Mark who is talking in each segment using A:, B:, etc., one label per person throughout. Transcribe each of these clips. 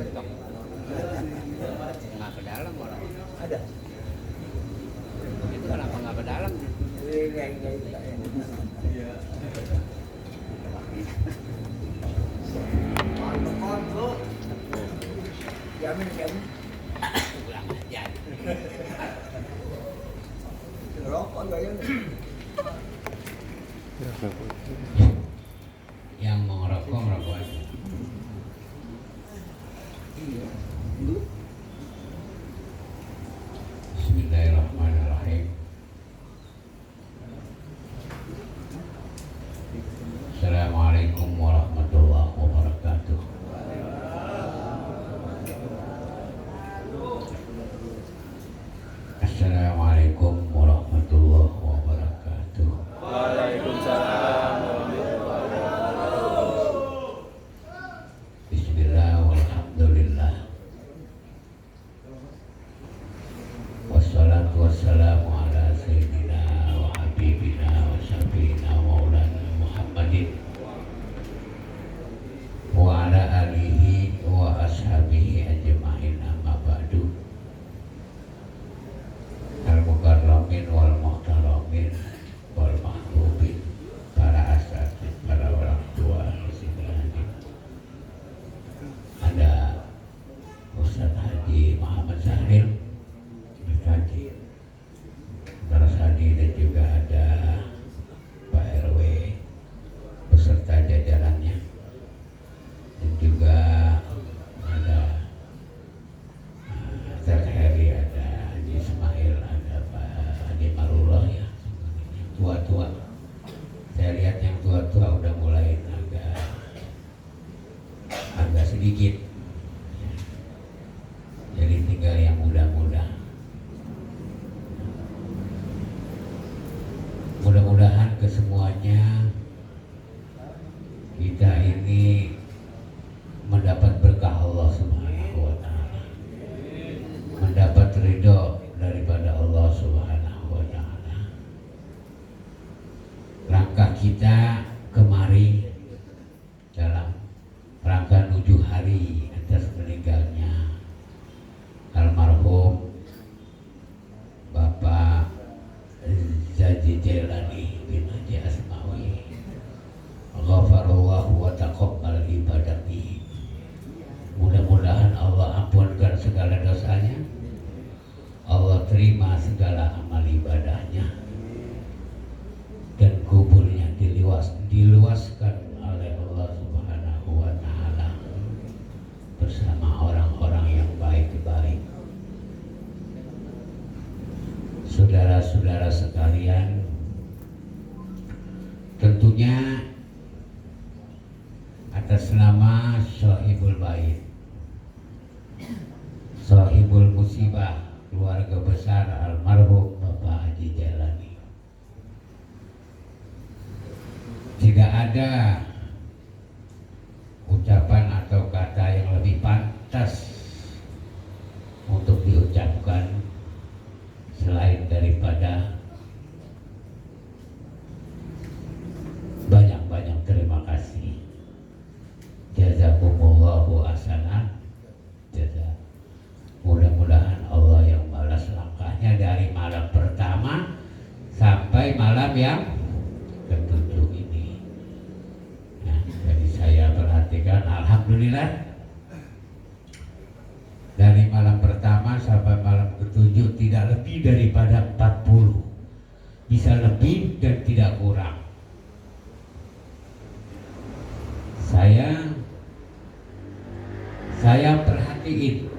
A: betok nggak ke dalam malah
B: Ada.
A: itu kenapa nggak ke dalam
B: Con bro. Jamin.
A: pulang aja
B: Rokok gaya nih.
A: yang mau ngerokok aja. Bismillahirrahmanirrahim. Assalamualaikum warahmatullahi wabarakatuh. Assalamualaikum warahmatullahi wabarakatuh.
C: Waalaikumsalam.
A: Bismillah walhamdulillah. Wassalatu wassalamu ala sayyidina wa habibina wa syafiina maulana Muhammadin wa ala alihi wa ashabihi ajma'in amma ba'du. Al-mukarramin wal muhtaramin wal mahbubin, para asatid, para orang tua di sini hadir. Ada Ustaz Haji Muhammad Zahir Haji Barsadi, dan juga ada Pak RW beserta jajarannya, dan juga ada Ustaz Heri, ada Haji Ismail, ada Pak Haji Marullah, ya tua-tua. Saya lihat yang tua-tua udah mulai agak sedikit, jadi tinggal yang muda-muda. Mudah-mudahan kesemuanya kita ini mendapat berkah Allah Subhanahu wa Ta'ala, mendapat ridho daripada Allah Subhanahu wa Ta'ala. Langkah kita kemari dalam rangka 7 hari atas meninggalnya almarhum Bapak Zaji Jailani bin Haji Asmawi, ghafarallahu wa taqabbal ibadati. Mudah-mudahan Allah ampunkan segala dosanya, Allah terima segala amal ibadahnya, dan kuburnya diluaskan oleh Allah Subhanahu wa Ta'ala bersama orang-orang yang baik-baik. Saudara-saudara sekalian, tentunya atas nama Shahibul Bait, Shahibul Musibah, keluarga besar almarhum Bapak Haji Jailani, tidak ada ucapan atau kata yang lebih pantas untuk diucapkan selain daripada banyak-banyak terima kasih. Jazakumullahu ahsanal jazaa. Mudah-mudahan Allah yang balas langkahnya dari malam pertama sampai malam yang ke-7 ini. Nah, jadi saya perhatikan, alhamdulillah, dari malam pertama sampai malam ke-7 tidak lebih daripada 40, bisa lebih dan tidak kurang. Saya perhatiin,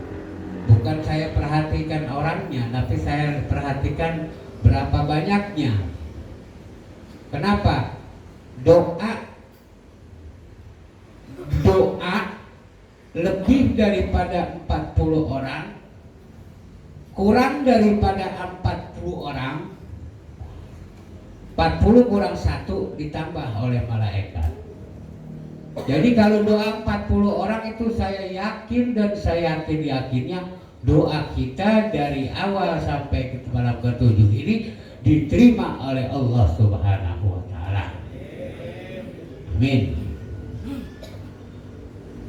A: bukan saya perhatikan orangnya, tapi saya perhatikan berapa banyaknya. Kenapa? Doa lebih daripada 40 orang, kurang daripada 40 orang, 40 kurang 1 ditambah oleh malaikat. Jadi kalau doa 40 orang itu saya yakin, dan saya yakinnya doa kita dari awal sampai ke malam ke-7 ini diterima oleh Allah Subhanahu wa Ta'ala. Amin.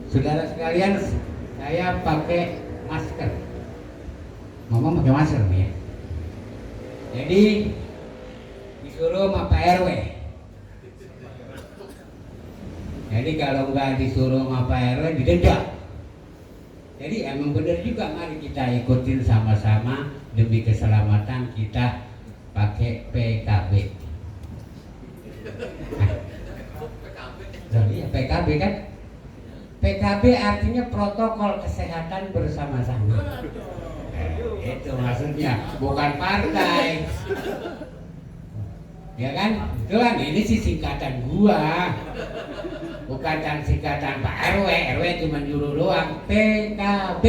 A: Saudara sekalian, saya pakai masker. Ngomong pakai masker nih ya. Jadi disuruh sama Pak RW. Jadi kalau nggak disuruh sama Pak RW didenda. Jadi emang benar juga, mari kita ikutin sama-sama demi keselamatan kita pakai PKB. Iya PKB kan? PKB artinya protokol kesehatan bersama-sama. Itu maksudnya, bukan partai. Ya kan? Itu kan ini sih singkatan gua. Bukan singkatan Pak RW. RW cuma nyuruh doang. PKB.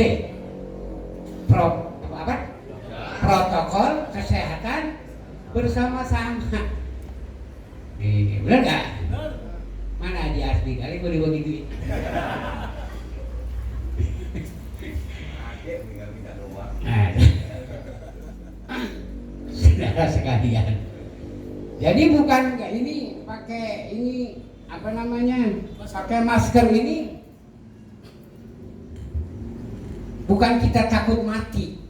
A: Protokol kesehatan bersama-sama. Benar nggak? Mana Haji Asli kali boleh bagi duit. Nah, saudara sekalian. Jadi bukan ini pakai ini apa namanya? Pakai masker ini bukan kita takut mati.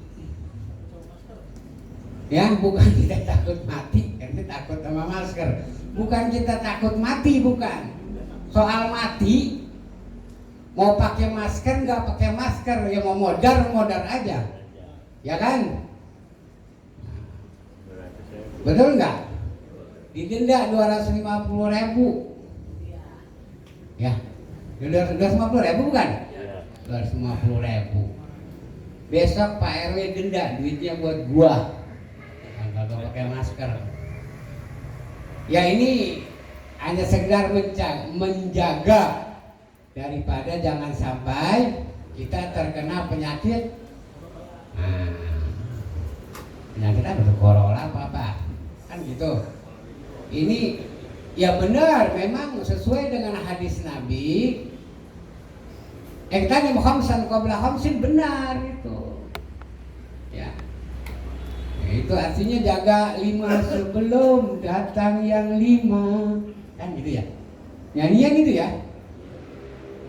A: Ya, bukan kita takut mati, karena takut sama masker. Bukan kita takut mati, bukan. Soal mati, mau pakai masker nggak pakai masker, ya mau modar aja, ya kan? Betul nggak? Didenda 250.000, ya, 250.000 bukan? 250.000. Besok Pak RW denda, duitnya buat gua. Kalau pakai masker. Ya ini hanya sekedar menjaga daripada jangan sampai kita terkena penyakit. Penyakit apa tuh? Corona apa? Kan gitu. Ini ya benar, memang sesuai dengan hadis Nabi. Tadi khamsan qabla khamsin, benar itu. Ya. Itu artinya jaga 5 sebelum datang yang 5. Kan gitu ya. Nyanyian gitu ya.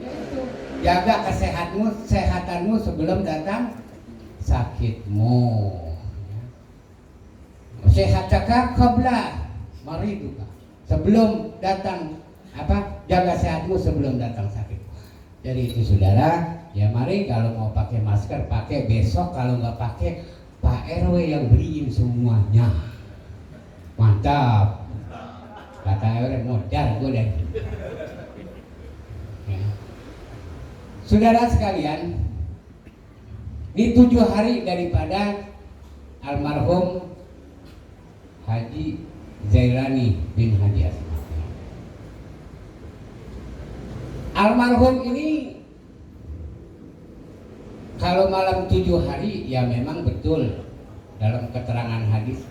A: Ya itu. Jaga kesehatanmu sebelum datang sakitmu. Sehataka qabla mariduka. Sebelum datang jaga sehatmu sebelum datang sakit. Jadi itu saudara, ya mari kalau mau pakai masker pakai, besok kalau nggak pakai Pak RW yang beliin semuanya. Mantap. Kata RW modal gue deh. Ya. Saudara sekalian, ini 7 hari daripada almarhum Haji Zailani bin Haji Asma. Almarhum ini kalau malam 7 hari ya memang betul dalam keterangan hadis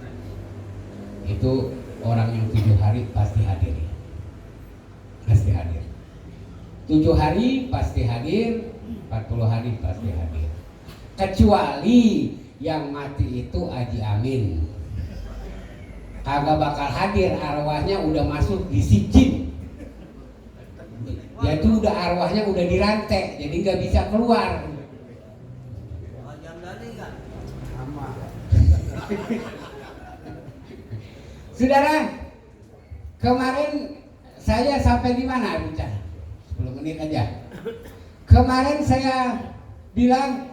A: itu orang yang 7 hari pasti hadir. Pasti hadir. 7 hari pasti hadir, 40 hari pasti hadir. Kecuali yang mati itu Haji Amin. Kagak bakal hadir, arwahnya udah masuk di sijin. Ya itu udah arwahnya udah dirantai, jadi nggak bisa keluar. Saudara, kemarin saya sampai di mana bicara? 10 menit aja. Kemarin saya bilang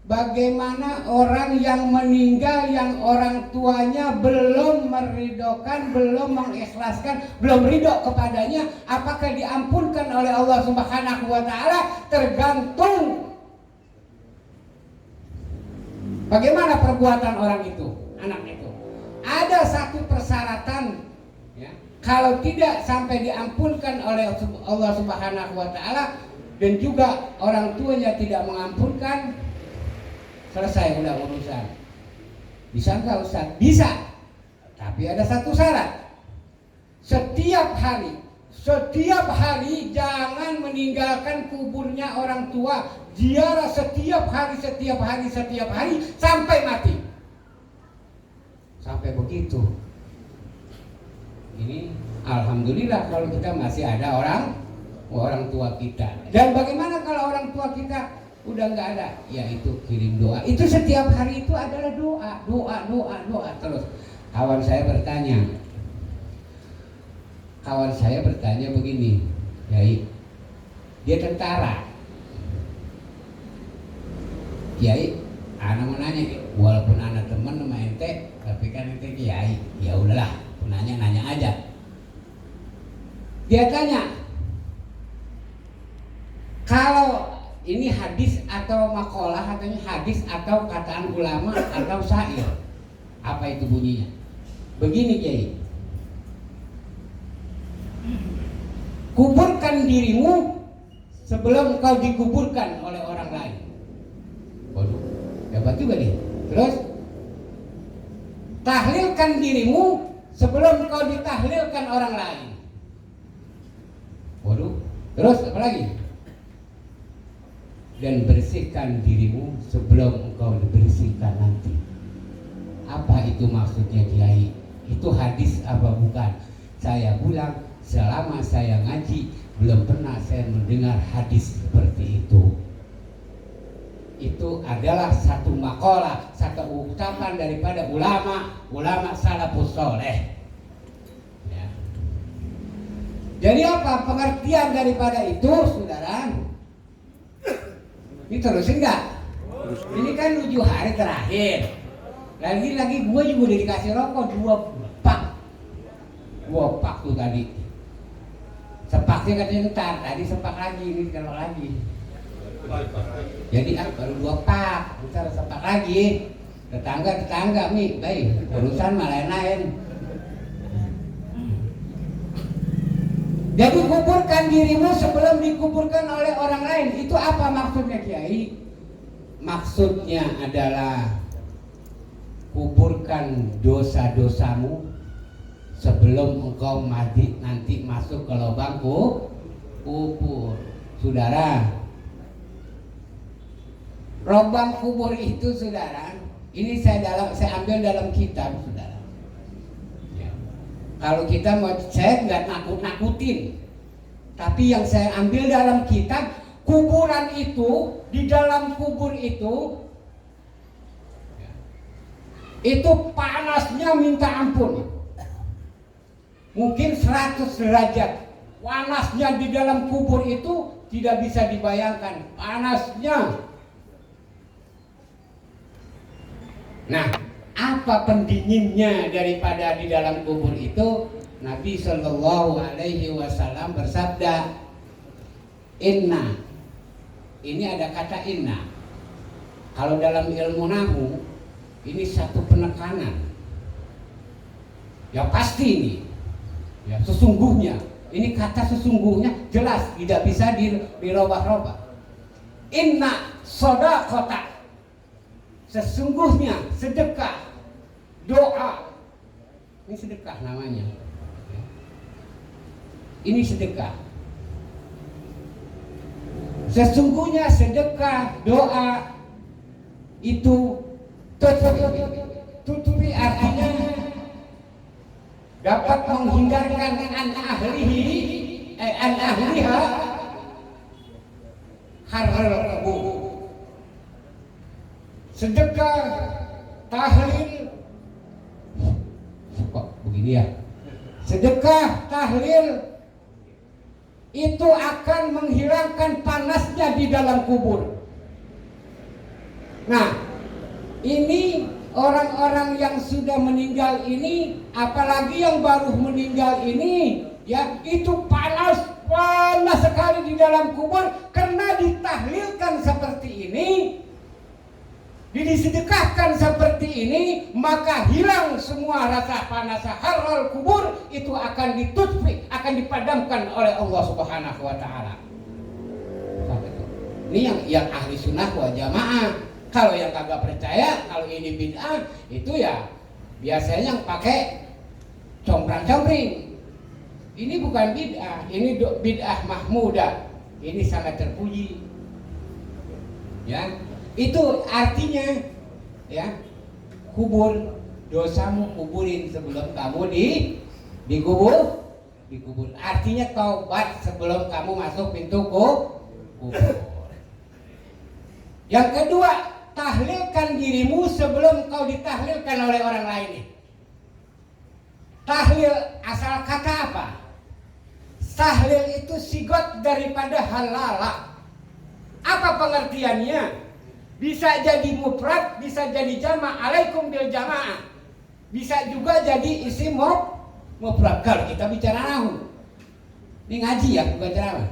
A: bagaimana orang yang meninggal yang orang tuanya belum meridhokan, belum mengikhlaskan, belum ridho kepadanya, apakah diampunkan oleh Allah Subhanahu wa taala? Tergantung bagaimana perbuatan orang itu, anak itu. Ada satu persyaratan, ya, kalau tidak sampai diampunkan oleh Allah Subhanahu wa taala dan juga orang tuanya tidak mengampunkan, selesai udah urusan. Bisa nggak Ustaz? Bisa. Tapi ada satu syarat. Setiap hari jangan meninggalkan kuburnya orang tua. Ziarah setiap hari sampai mati. Sampai begitu. Ini alhamdulillah kalau kita masih ada orang orang tua kita. Dan bagaimana kalau orang tua kita udah nggak ada? Ya itu kirim doa. Itu setiap hari itu adalah doa terus. Kawan saya bertanya begini, Yai, dia tentara. Kiai, anak mau nanya, walaupun anak teman sama ente, tapi kan ente kiai, ya udahlah, nanya aja. Dia tanya, kalau ini hadis atau makalah, katanya hadis atau kataan ulama atau syair, apa itu bunyinya? Begini Kiai, kuburkan dirimu sebelum kau dikuburkan oleh orang lain. Waduh, hebat juga nih. Terus, tahlilkan dirimu sebelum kau ditahlilkan orang lain. Waduh, terus apa lagi? Dan bersihkan dirimu sebelum engkau dibersihkan nanti. Apa itu maksudnya Kiai? Itu hadis apa bukan? Saya bilang, selama saya ngaji belum pernah saya mendengar hadis seperti itu. Itu adalah satu makalah, satu ucapan daripada ulama salafus saleh. Ya. Jadi apa pengertian daripada itu, saudara? Ini terusin nggak? Ini kan 7 hari terakhir. Lagi gue juga udah dikasih rokok 2 pak tuh tadi. Sepaknya katanya ntar, tadi sepak lagi, ini kalau lagi. Jadi baru 2 pak, ntar sepak lagi. Tetangga Mi, baik urusan malah lain. Jadi kuburkan dirimu sebelum dikuburkan oleh orang lain. Itu apa maksudnya Kiai? Maksudnya adalah kuburkan dosa-dosamu sebelum engkau mati nanti masuk ke lubang kubur. Saudara, lubang kubur itu saudara, ini saya ambil dalam kitab saudara. Ya. Kalau kita mau cek nggak nakut-nakutin, tapi yang saya ambil dalam kitab, kuburan itu, di dalam kubur itu panasnya minta ampun. Mungkin 100 derajat. Panasnya di dalam kubur itu tidak bisa dibayangkan panasnya. Nah, apa pendinginnya daripada di dalam kubur itu? Nabi Shallallahu Alaihi Wasallam bersabda, inna. Ini ada kata inna. Kalau dalam ilmu nahu, ini satu penekanan. Ya pasti ini. Ya, sesungguhnya. Ini kata sesungguhnya jelas, tidak bisa dirobah-robah. Inna shadaqata. Sesungguhnya sedekah, doa. Ini sedekah namanya. Ini sedekah. Sesungguhnya sedekah, doa itu tutupi artinya dapat menghindarkan an ahliha harhal kubur. Sedekah, tahlil, kok begini ya? Sedekah, tahlil itu akan menghilangkan panasnya di dalam kubur. Nah, ini orang-orang yang sudah meninggal ini, apalagi yang baru meninggal ini, ya itu panas sekali di dalam kubur karena ditahlilkan seperti ini, disedekahkan seperti ini, maka hilang semua rasa panas harhal kubur itu akan ditutfi, akan dipadamkan oleh Allah Subhanahu wa taala. Ini yang ahli sunnah wal jamaah. Kalau yang kagak percaya, kalau ini bid'ah, itu ya biasanya yang pakai comprang-compring. Ini bukan bid'ah, ini bid'ah mahmudah. Ini sangat terpuji. Ya, itu artinya ya, kubur dosamu kuburin sebelum kamu dikubur. dikubur. Artinya taubat sebelum kamu masuk pintu kubur. Yang kedua, tahlilkan dirimu sebelum kau ditahlilkan oleh orang lain. Tahlil asal kata apa? Tahlil itu sigot daripada halala. Apa pengertiannya? Bisa jadi mufrad, bisa jadi jama', alaikum bil jamaah. Bisa juga jadi isim mufrad. Kalau kita bicara nahu. Ini ngaji ya, bukan ceramah.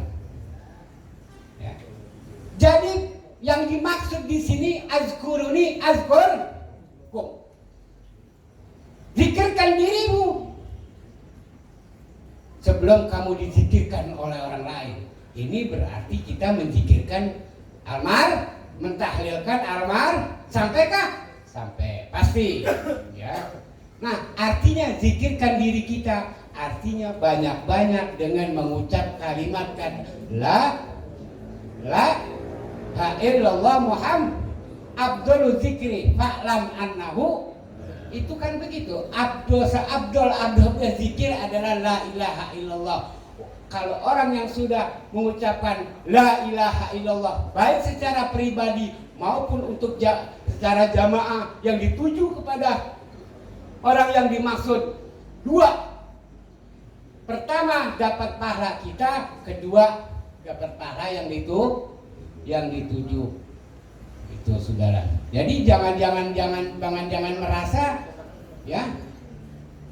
A: Ya. Jadi yang dimaksud di sini azkuruni azkurkum. Zikirkan dirimu sebelum kamu dizikirkan oleh orang lain. Ini berarti kita menzikirkan mentahlilkan sampaikah? Sampai, pasti. Ya. Nah, artinya zikirkan diri kita, artinya banyak-banyak dengan mengucap kalimat la illallah Muhammad Abdul zikri fa'lam annahu. Itu kan begitu. Abdul zikir adalah la ilaha illallah. Kalau orang yang sudah mengucapkan la ilaha illallah baik secara pribadi maupun untuk secara jamaah yang dituju kepada orang yang dimaksud, dua, pertama dapat pahala kita, kedua dapat pahala yang dituju. Itu saudara. Jadi jangan merasa ya,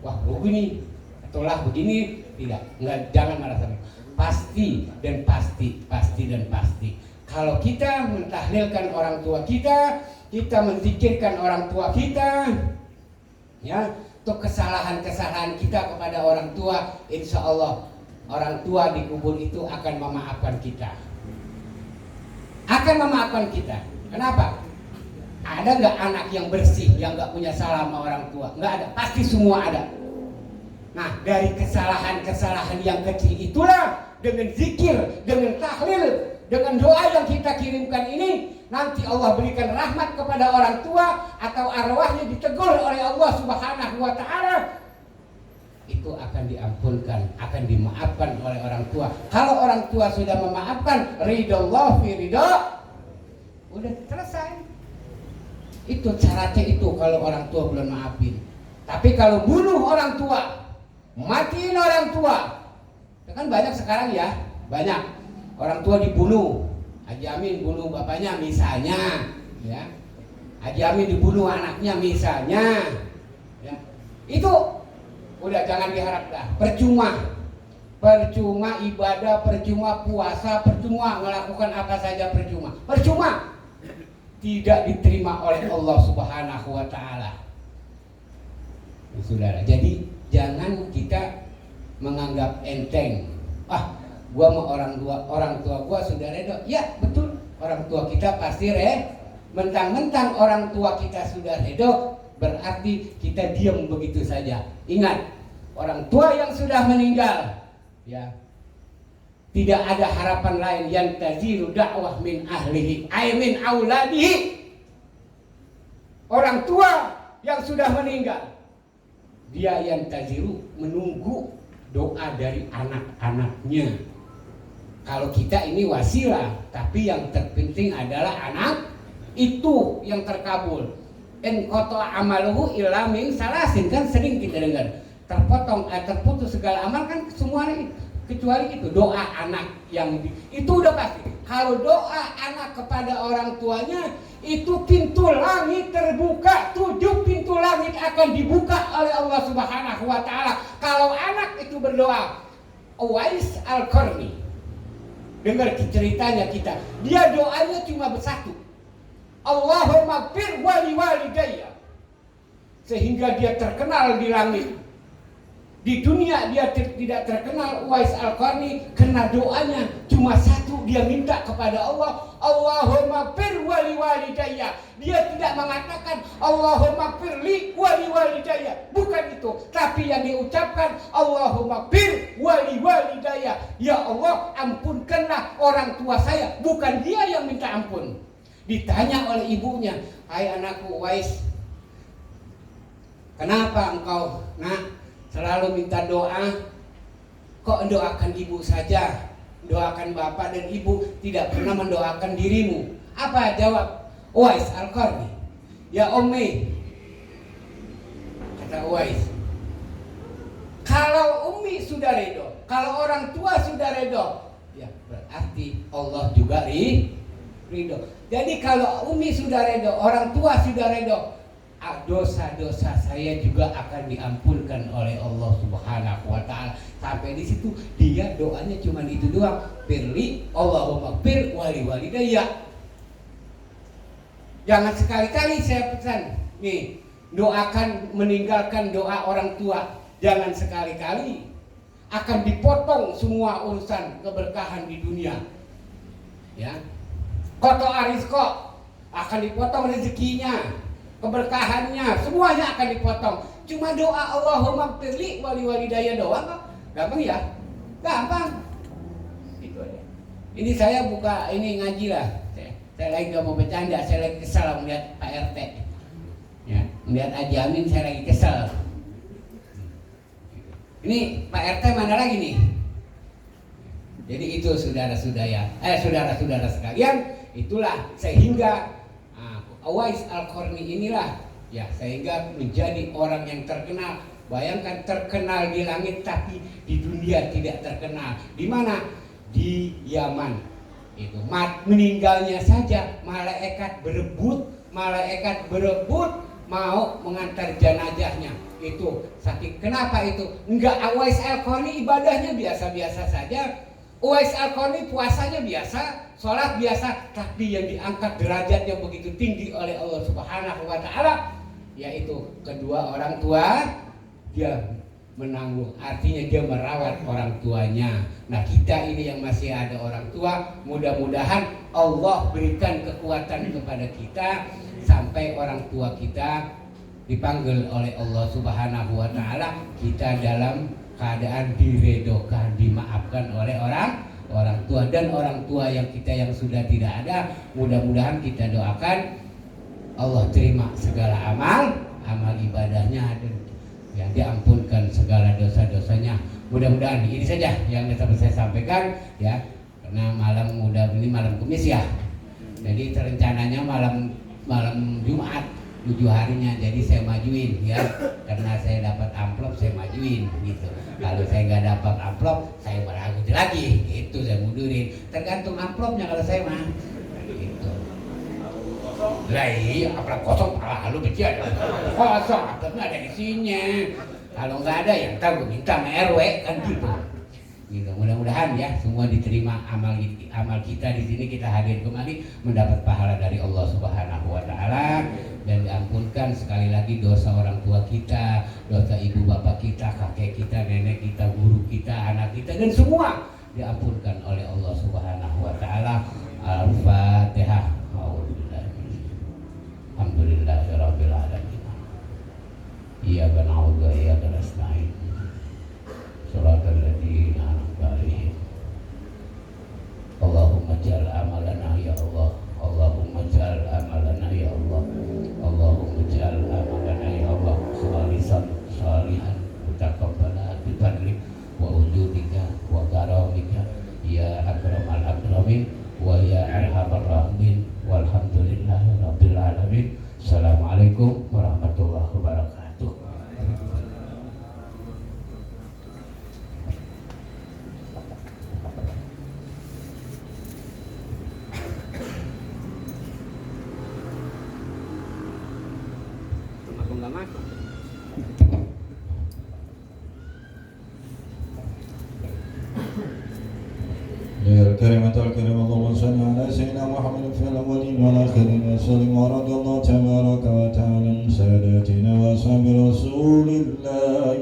A: wah begini ataulah begini, jangan merasa. Pasti. Kalau kita mentahlilkan orang tua kita menzikirkan orang tua kita, ya, untuk kesalahan kita kepada orang tua, insya Allah orang tua di kubur itu akan memaafkan kita. Kenapa? Ada nggak anak yang bersih yang nggak punya salah sama orang tua? Nggak ada, pasti semua ada. Nah, dari kesalahan yang kecil itulah dengan zikir, dengan tahlil, dengan doa yang kita kirimkan ini, nanti Allah berikan rahmat kepada orang tua atau arwahnya ditegur oleh Allah Subhanahu wa taala. Itu akan diampunkan, akan dimaafkan oleh orang tua. Kalau orang tua sudah memaafkan, ridallah fi ridha, udah selesai. Itu syaratnya itu kalau orang tua belum maafin. Tapi kalau bunuh orang tua, matiin orang tua, itu kan banyak sekarang ya, banyak orang tua dibunuh. Haji Amin bunuh bapaknya misalnya, ya. Haji Amin dibunuh anaknya misalnya, ya. Itu udah jangan diharap dah, percuma ibadah, percuma puasa, percuma melakukan apa saja, percuma tidak diterima oleh Allah Subhanahu wa taala. Saudara, jadi jangan kita menganggap enteng. Gua mau orang tua gua sudah redo. Ya, betul. Orang tua kita pasti mentang-mentang orang tua kita sudah redo, berarti kita diam begitu saja. Ingat, orang tua yang sudah meninggal, ya, tidak ada harapan lain yang taziru dakwah min ahlihi ay min auladihi. Orang tua yang sudah meninggal, dia yang taziru menunggu doa dari anak-anaknya. Kalau kita ini wasilah, tapi yang terpenting adalah anak itu yang terkabul. En qata amaluhu illa min salasin, kan sering kita dengar. Terputus segala amal kan semuanya, kecuali itu doa anak yang itu udah pasti. Kalau doa anak kepada orang tuanya, itu pintu langit terbuka, 7 pintu langit akan dibuka oleh Allah Subhanahu wa taala. Kalau anak itu berdoa, Uwais Al-Qarni, dengar ceritanya kita, dia doanya cuma bersatu, Allahumma fir wali walidayya, sehingga dia terkenal di langit. Di dunia dia tidak terkenal. Uwais Al-Qarni karena doanya cuma satu, dia minta kepada Allah, Allahumma fir wali walidayya. Dia tidak mengatakan Allahumma firli wali walidayya, bukan itu, tapi yang diucapkan Allahumma fir wali walidayya, ya Allah ampunkanlah orang tua saya, bukan dia yang minta ampun. Ditanya oleh ibunya, hai anakku Uwais, kenapa engkau nak selalu minta doa?
D: kok mendoakan ibu saja, doakan bapak dan ibu, tidak pernah mendoakan dirimu? Apa jawab Uwais Al-Qarni? Ya Ummi, kata Uwais, kalau Ummi sudah ridho, kalau orang tua sudah ridho, ya berarti Allah juga ridho. Jadi kalau Ummi sudah ridho, orang tua sudah ridho, dosa-dosa saya juga akan diampunkan oleh Allah Subhanahu wa taala. Sampai di situ dia doanya cuma itu doang. Firli Allahumma fir wali walidayya. Jangan sekali-kali saya pesan nih, doakan meninggalkan doa orang tua. Jangan sekali-kali, akan dipotong semua urusan keberkahan di dunia. Ya. Koto arisko akan dipotong rezekinya, keberkahannya, semuanya akan dipotong. Cuma doa Allahumma firli wali walidayya doang kok. Gampang ya? Gampang. Itu aja. Ini saya buka ini ngaji lah. Saya lagi gak mau bercanda, saya lagi kesal melihat Pak RT. Ya, melihat Haji Amin saya lagi kesal. Ini Pak RT mana lagi nih? Jadi itu saudara-saudara sekalian, itulah sehingga Uwais Al-Qarni inilah ya sehingga menjadi orang yang terkenal. Bayangkan terkenal di langit tapi di dunia tidak terkenal. Di mana? Di Yaman. Itu meninggalnya saja malaikat berebut mau mengantar jenazahnya. Itu saking kenapa itu? Enggak, Uwais Al-Qarni ibadahnya biasa-biasa saja. Uwais Al-Qarni puasanya biasa, sholat biasa, tapi yang diangkat derajatnya begitu tinggi oleh Allah Subhanahu wa taala, yaitu kedua orang tua dia menanggung, artinya dia merawat orang tuanya. Nah, kita ini yang masih ada orang tua, mudah-mudahan Allah berikan kekuatan kepada kita sampai orang tua kita dipanggil oleh Allah Subhanahu wa taala, kita dalam keadaan diredokan, dimaafkan oleh orang tua. Dan orang tua yang kita yang sudah tidak ada, mudah-mudahan kita doakan Allah terima segala amal ibadahnya dan ya diampunkan segala dosa-dosanya. Mudah-mudahan ini saja yang dapat saya sampaikan ya, karena ini malam Kamis ya. Jadi rencananya malam Jumat 7 harinya, jadi saya majuin ya, karena saya dapat amplop saya majuin gitu. Kalau saya nggak dapat amplop saya beragu lagi gitu, saya mundurin, tergantung amplopnya kalau saya mah gitu. Lah iya, amplop kosong lu becet kosong, amplopnya ada isinya. Kalau nggak ada yang tahu minta sama RW kan gitu. Gitu. Mudah-mudahan ya semua diterima amal kita di sini, kita hadir kembali mendapat pahala dari Allah Subhanahu wa taala dan diampunkan sekali lagi dosa orang tua kita, dosa ibu bapak kita, kakek kita, nenek kita, guru kita, anak kita, dan semua diampunkan oleh Allah Subhanahu wa taala. Al-Fatihah. Alhamdulillahirabbil alamin. Iyyaka na'budu wa iyyaka nasta'in. Shiratal ladzina an'amta 'alaihim. Allahumma ij'al amalana ya Allah. Allahumma ij'al amalana ya Allah. Allahumma ij'al amalana ya Allah khalisan salihan mutaqabbalan bi fadlik wa wujudika wa karamika ya akramal akramin wa ya arhamar rahimin. Walhamdulillahirabbil alamin. Assalamualaikum warahmatullahi wabarakatuh. Aku nggak masuk.
E: يا الكريمة الكريم اللهم صل على سيدنا محمد في الأولين والآخرين وسلم ورضي الله تبارك وتعالى عن ساداتنا وأصحاب رسول الله.